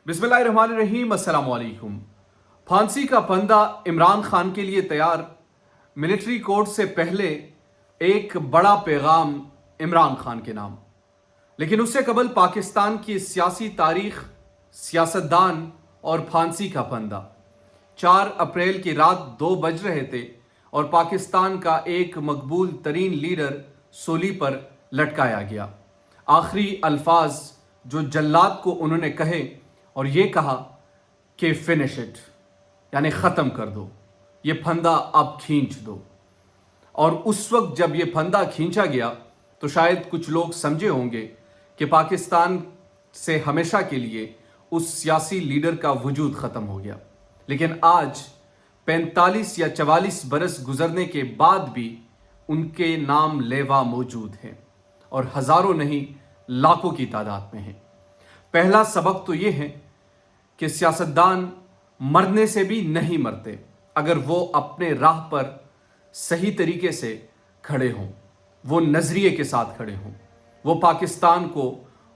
बिस्मिल्लाहिर्रहमानिर्रहीम, अस्सलाम वालेकुम। फांसी का फंदा इमरान खान के लिए तैयार। मिलिट्री कोर्ट से पहले एक बड़ा पैगाम इमरान खान के नाम, लेकिन उससे कबल पाकिस्तान की सियासी तारीख, सियासतदान और फांसी का फंदा। 4 अप्रैल की रात 2 बज रहे थे और पाकिस्तान का एक मकबूल तरीन लीडर सूली पर लटकाया गया। आखिरी अल्फाज जो जल्लाद को उन्होंने कहे और ये कहा कि फिनिश इट, यानी ख़त्म कर दो, ये फंदा अब खींच दो। और उस वक्त जब ये फंदा खींचा गया तो शायद कुछ लोग समझे होंगे कि पाकिस्तान से हमेशा के लिए उस सियासी लीडर का वजूद ख़त्म हो गया। लेकिन आज 45 या 44 बरस गुजरने के बाद भी उनके नाम लेवा मौजूद हैं और हज़ारों नहीं लाखों की तादाद में हैं। पहला सबक तो ये है कि सियासतदान मरने से भी नहीं मरते अगर वो अपने राह पर सही तरीके से खड़े हों, वो नज़रिए के साथ खड़े हों, वो पाकिस्तान को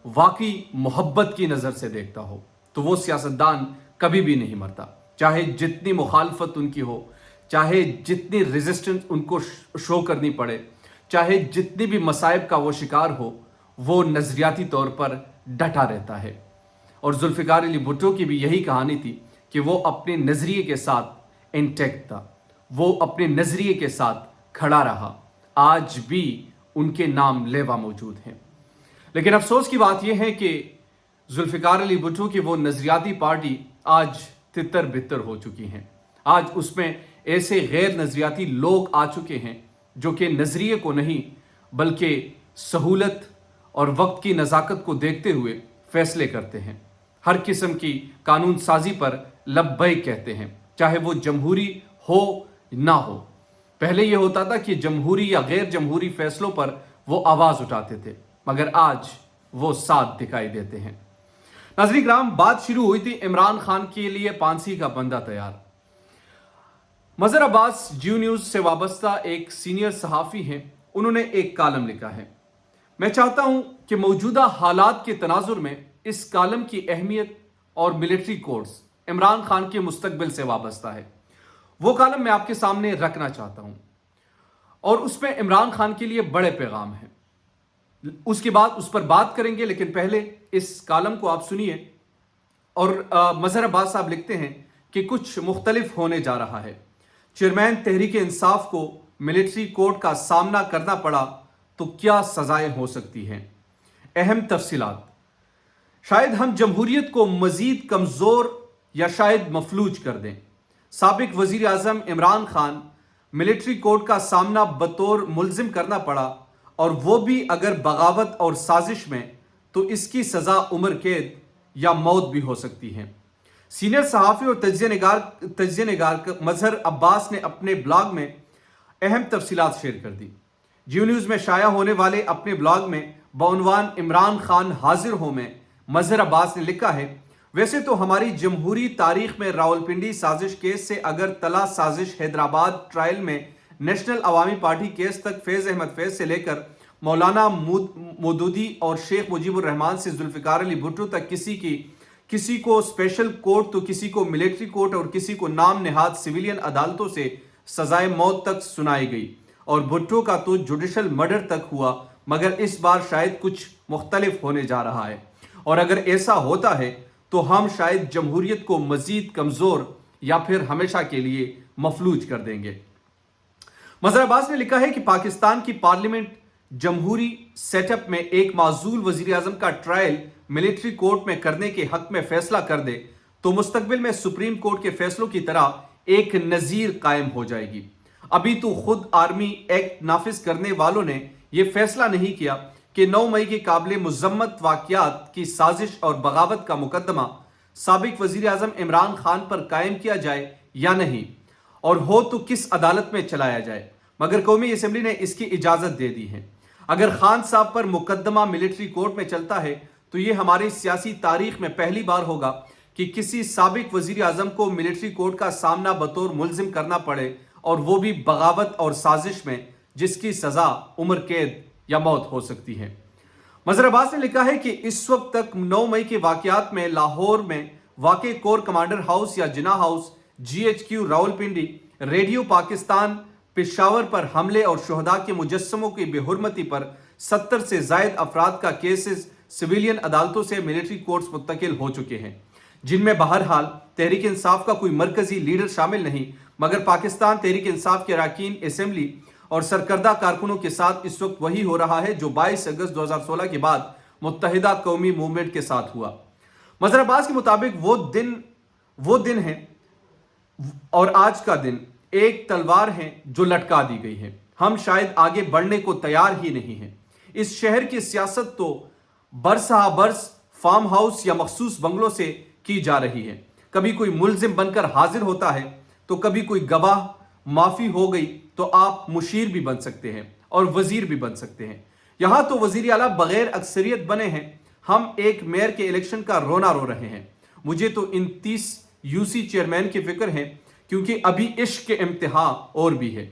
वाकई मोहब्बत की नज़र से देखता हो, तो वो सियासतदान कभी भी नहीं मरता। चाहे जितनी मुखालफत उनकी हो, चाहे जितनी रेजिस्टेंस उनको शो करनी पड़े, चाहे जितनी भी मसाइब का वो शिकार हो, वो नज़रियाती तौर पर डटा रहता है। और जुल्फ़िकार अली भुट्टो की भी यही कहानी थी कि वो अपने नज़रिए के साथ इंटैक्ट था, वो अपने नज़रिए के साथ खड़ा रहा। आज भी उनके नाम लेवा मौजूद हैं। लेकिन अफसोस की बात यह है कि जुल्फ़िकार अली भुट्टो की वो नज़रियाती पार्टी आज तितर बितर हो चुकी हैं। आज उसमें ऐसे गैर नज़रियाती लोग आ चुके हैं जो कि नज़रिए को नहीं बल्कि सहूलत और वक्त की नज़ाकत को देखते हुए फैसले करते हैं। हर किस्म की कानून साजी पर लब्बैक कहते हैं, चाहे वो जमहूरी हो ना हो। पहले ये होता था कि जमहूरी या गैर जमहूरी फैसलों पर वो आवाज़ उठाते थे, मगर आज वो साथ दिखाई देते हैं। नाज़रीन किराम, बात शुरू हुई थी इमरान खान के लिए फांसी का फंदा तैयार। मज़हर अब्बास जियो न्यूज़ से वाबस्ता एक सीनियर सहाफ़ी हैं, उन्होंने एक कालम लिखा है। मैं चाहता हूं कि मौजूदा हालात के तनाजुर में इस कालम की अहमियत और मिलिट्री कोर्ट्स इमरान खान के मुस्तकबिल से वाबस्ता है। वो कालम मैं आपके सामने रखना चाहता हूं और उसमें इमरान खान के लिए बड़े पैगाम हैं। उसके बाद उस पर बात करेंगे, लेकिन पहले इस कालम को आप सुनिए। और मज़हर अब्बास साहब लिखते हैं कि कुछ मुख्तलिफ होने जा रहा है। चेयरमैन तहरीक इंसाफ को मिलिट्री कोर्ट का सामना करना पड़ा तो क्या सजाएं हो सकती हैं। अहम तफसीलात, शायद हम जमहूरियत को मजीद कमज़ोर या शायद मफलूज कर दें। साबिक वजीर आज़म इमरान खान मिलिट्री कोर्ट का सामना बतौर मुल्जिम करना पड़ा, और वो भी अगर बगावत और साजिश में, तो इसकी सज़ा उम्र कैद या मौत भी हो सकती है। सीनियर सहाफ़ी और तज्ज़िया निगार मज़हर अब्बास ने अपने ब्लॉग में अहम तफसीलात शेयर कर दी। जियो न्यूज़ में शाया होने वाले अपने ब्लॉग में बउनवान इमरान खान हाजिर हो में मज़हर अब्बास ने लिखा है, वैसे तो हमारी जमहूरी तारीख में रावलपिंडी साजिश केस से अगर तला साजिश, हैदराबाद ट्रायल में नेशनल अवामी पार्टी केस तक फैज़ अहमद फैज़ से लेकर मौलाना मौदूदी और शेख मुजीबुर रहमान से जुल्फ़िकार अली भुट्टो तक किसी को स्पेशल कोर्ट तो किसी को मिलिट्री कोर्ट और किसी को नाम नेहाद सिविलियन अदालतों से सजाए मौत तक सुनाई गई, और भुट्टो का तो जुडिशल मर्डर तक हुआ। मगर इस बार शायद कुछ मुख्तलिफ होने जा रहा है, और अगर ऐसा होता है तो हम शायद जमहूरियत को मजीद कमज़ोर या फिर हमेशा के लिए मफलूज कर देंगे। मज़हर अब्बास ने लिखा है कि पाकिस्तान की पार्लियामेंट जमहूरी सेटअप में एक माजूल वजीर आज़म का ट्रायल मिलिट्री कोर्ट में करने के हक में फैसला कर दे तो मुस्तकबिल में सुप्रीम कोर्ट के फैसलों की तरह एक नज़ीर कायम हो जाएगी। अभी तो खुद आर्मी एक्ट नाफिज करने वालों ने यह फैसला नहीं किया कि 9 मई के काबिल मुज़म्मत वाक़यात की साजिश और बगावत का मुकदमा साबिक वजीर आज़म इमरान खान पर कायम किया जाए या नहीं, और हो तो किस अदालत में चलाया जाए। मगर कौमी असम्बली ने इसकी इजाज़त दे दी है। अगर खान साहब पर मुकदमा मिलिट्री कोर्ट में चलता है तो ये हमारी सियासी तारीख में पहली बार होगा कि किसी साबिक वजीर आज़म को मिलिट्री कोर्ट का सामना बतौर मुल्जिम करना पड़े, और वो भी बगावत और साजिश में, जिसकी सज़ा उम्र कैद या मौत हो सकती है। मज़हर अब्बास ने लिखा है कि इस वक्त तक 9 मई के वाक़यात में लाहौर में वाक़े कोर कमांडर हाउस या Jinnah house, GHQ Rawalpindi, radio Pakistan Peshawar पर हमले और शहदा के मुजस्समों की बेहुरमती पर 70 से जायद अफराद का केसेस सिविलियन अदालतों से मिलिट्री कोर्ट्स मुंतकिल हो चुके हैं, जिनमें बहरहाल तहरीक इंसाफ का कोई मरकजी लीडर शामिल नहीं, मगर पाकिस्तान तहरीक इंसाफ के अरकान असेंबली और सरकर्दा कारकुनों के साथ इस वक्त वही हो रहा है जो 22 अगस्त 2016 के बाद मुत्तहिदा कौमी मूवमेंट के साथ हुआ। मजहर अब्बास के मुताबिक वो दिन है और आज का दिन एक तलवार है जो लटका दी गई है। हम शायद आगे बढ़ने को तैयार ही नहीं हैं। इस शहर की सियासत तो बरसहा बरस फार्म हाउस या मखसूस बंगलों से की जा रही है। कभी कोई मुल्जिम बनकर हाजिर होता है तो कभी कोई गवाह, माफी हो गई तो आप मुशीर भी बन सकते हैं और वजीर भी बन सकते हैं। यहां तो वजीर आला बगैर अक्सरियत बने हैं। हम एक मेयर के इलेक्शन का रोना रो रहे हैं। मुझे तो इन 30 यूसी चेयरमैन की फिक्र है, क्योंकि अभी इश्क के इम्तिहा और भी है।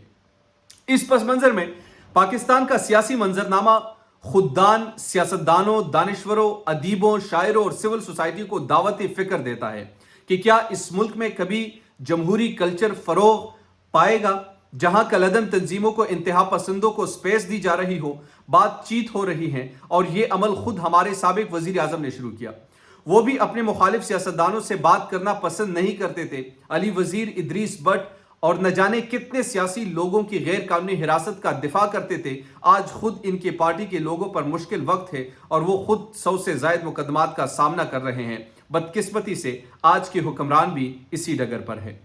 इस पस मंजर में पाकिस्तान का सियासी मंजरनामा खुददान, सियासतदानों, दानिश्वरों, अदीबों, शायरों और सिविल सोसाइटी को दावत फिक्र देता है कि क्या इस मुल्क में कभी जमहूरी कल्चर फरोग पाएगा, जहां कलदन तंजीमों को, इंतहा पसंदों को स्पेस दी जा रही हो, बातचीत हो रही है। और ये अमल खुद हमारे साबिक वजीर आजम ने शुरू किया। वो भी अपने मुखालिफ सियासतदानों से बात करना पसंद नहीं करते थे। अली वजीर, इदरीस बट और न जाने कितने सियासी लोगों की गैर कानूनी हिरासत का दिफा करते थे। आज खुद इनके पार्टी के लोगों पर मुश्किल वक्त है और वो खुद 100 से जायद मुकदमात का सामना कर रहे हैं। बदकिस्मती से आज के हुक्मरान भी इसी डगर पर है।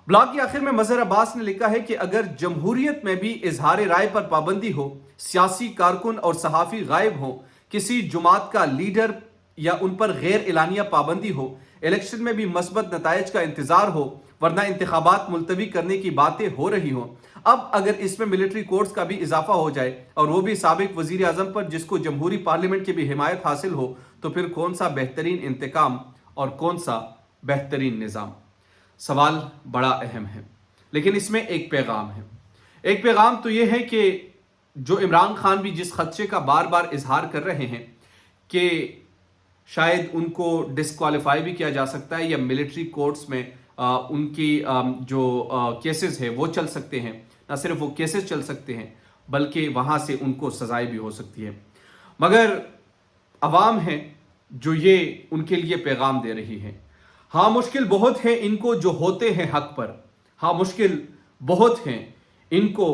ब्लॉग के आखिर में मजहर अब्बास ने लिखा है कि अगर जमहूरियत में भी इजहार राय पर पाबंदी हो, सियासी कारकुन और सहाफ़ी गायब हो, किसी जुमात का लीडर या उन पर गैर एलानिया पाबंदी हो, इलेक्शन में भी मस्बत नताइज का इंतजार हो, वरना इंतखाबात मुलतवी करने की बातें हो रही हो। अब अगर इसमें मिलिट्री कोर्ट्स का भी इजाफा हो जाए और वो भी साबिक वजीर आजम पर, जिसको जमहूरी पार्लियामेंट की भी हिमायत हासिल हो, तो फिर कौन सा बेहतरीन इंतकाम और कौन सा बेहतरीन निज़ाम। सवाल बड़ा अहम है, लेकिन इसमें एक पैगाम है। एक पैगाम तो यह है कि जो इमरान खान भी जिस खदशे का बार बार इजहार कर रहे हैं कि शायद उनको डिस्क्वालीफाई भी किया जा सकता है या मिलिट्री कोर्ट्स में उनकी जो केसेस है वो चल सकते हैं, ना सिर्फ वो केसेस चल सकते हैं बल्कि वहाँ से उनको सजाएं भी हो सकती है, मगर अवाम है जो ये उनके लिए पैगाम दे रही है। हाँ, मुश्किल बहुत है इनको जो होते हैं हक पर। हाँ, मुश्किल बहुत है इनको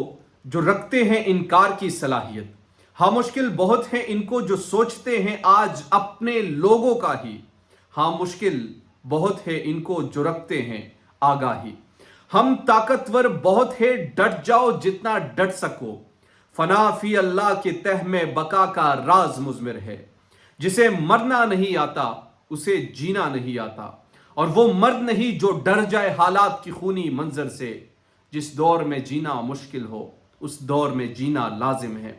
जो रखते हैं इनकार की सलाहियत। हाँ, मुश्किल बहुत है इनको जो सोचते हैं आज अपने लोगों का ही। हाँ, मुश्किल बहुत है इनको जो रखते हैं आगाही। हम ताकतवर बहुत है, डट जाओ जितना डट सको। फना फी अल्लाह के तह में बका का राज मुज़मिर है। जिसे मरना नहीं आता उसे जीना नहीं आता, और वो मर्द नहीं जो डर जाए हालात की खूनी मंजर से। जिस दौर में जीना मुश्किल हो उस दौर में जीना लाजिम है।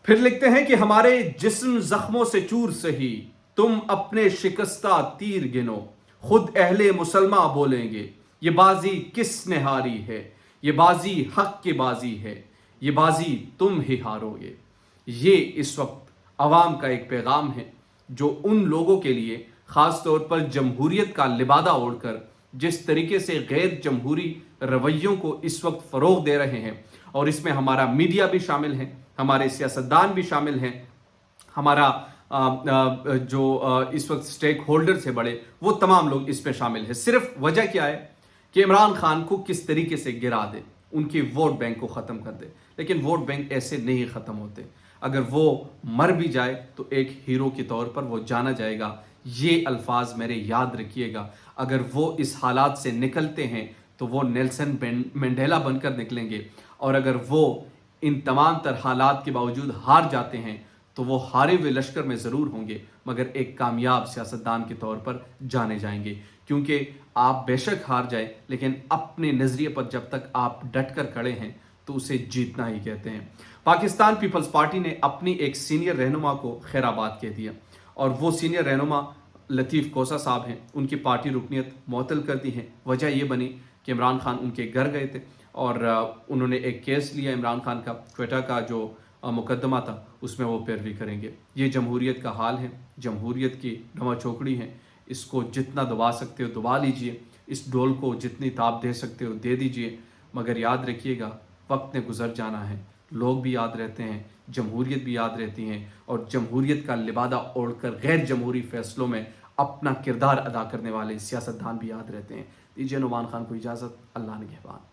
फिर लिखते हैं कि हमारे जिस्म जख्मों से चूर सही, तुम अपने शिकस्ता तीर गिनो। खुद अहले मुसलमा बोलेंगे ये बाजी किसने हारी है, ये बाजी हक की बाजी है, ये बाजी तुम ही हारोगे। ये इस वक्त अवाम का एक पैगाम है जो उन लोगों के लिए, ख़ास तौर पर जमहूरियत का लिबादा ओढ़कर जिस तरीके से गैर जमहूरी रवैयों को इस वक्त फ़रोग़ दे रहे हैं, और इसमें हमारा मीडिया भी शामिल है, हमारे सियासतदान भी शामिल हैं, हमारा जो इस वक्त स्टेक होल्डर्स है बड़े, वो तमाम लोग इसमें शामिल हैं। सिर्फ वजह क्या है कि इमरान खान को किस तरीके से गिरा दे, उनके वोट बैंक को ख़त्म कर दे। लेकिन वोट बैंक ऐसे नहीं ख़त्म होते। अगर वो मर भी जाए तो एक हीरो के तौर पर वो जाना जाएगा। ये अल्फाज मेरे याद रखिएगा। अगर वो इस हालात से निकलते हैं तो वो नेल्सन मंडेला बनकर निकलेंगे, और अगर वो इन तमाम तर हालात के बावजूद हार जाते हैं तो वो हारे हुए लश्कर में ज़रूर होंगे, मगर एक कामयाब सियासतदान के तौर पर जाने जाएंगे। क्योंकि आप बेशक हार जाए, लेकिन अपने नज़रिए पर जब तक आप डट कर खड़े हैं तो उसे जीतना ही कहते हैं। पाकिस्तान पीपल्स पार्टी ने अपनी एक सीनियर रहनुमा को खैराबाद कह दिया, और वो सीनियर रहनुमा लतीफ़ कोसा साहब हैं। उनकी पार्टी रुकनीत मुअत्तल कर दी है। वजह यह बनी कि इमरान खान उनके घर गए थे और उन्होंने एक केस लिया इमरान खान का, क्वेटा का जो मुकदमा था उसमें वो पैरवी करेंगे। ये जमहूरियत का हाल है, जमहूरियत की गवा चौकड़ी है। اس کو جتنا دبا سکتے ہو دبا لیجئے، اس ڈول کو جتنی تاب دے سکتے ہو دے دیجئے، مگر یاد رکھیے گا وقت نے گزر جانا ہے، لوگ بھی یاد رہتے ہیں، جمہوریت بھی یاد رہتی ہیں، اور جمہوریت کا لبادہ اوڑھ کر غیر جمہوری فیصلوں میں اپنا کردار ادا کرنے والے سیاستدان بھی یاد رہتے ہیں۔ دیجیے نعمان خان کو اجازت، اللہ نگہبان۔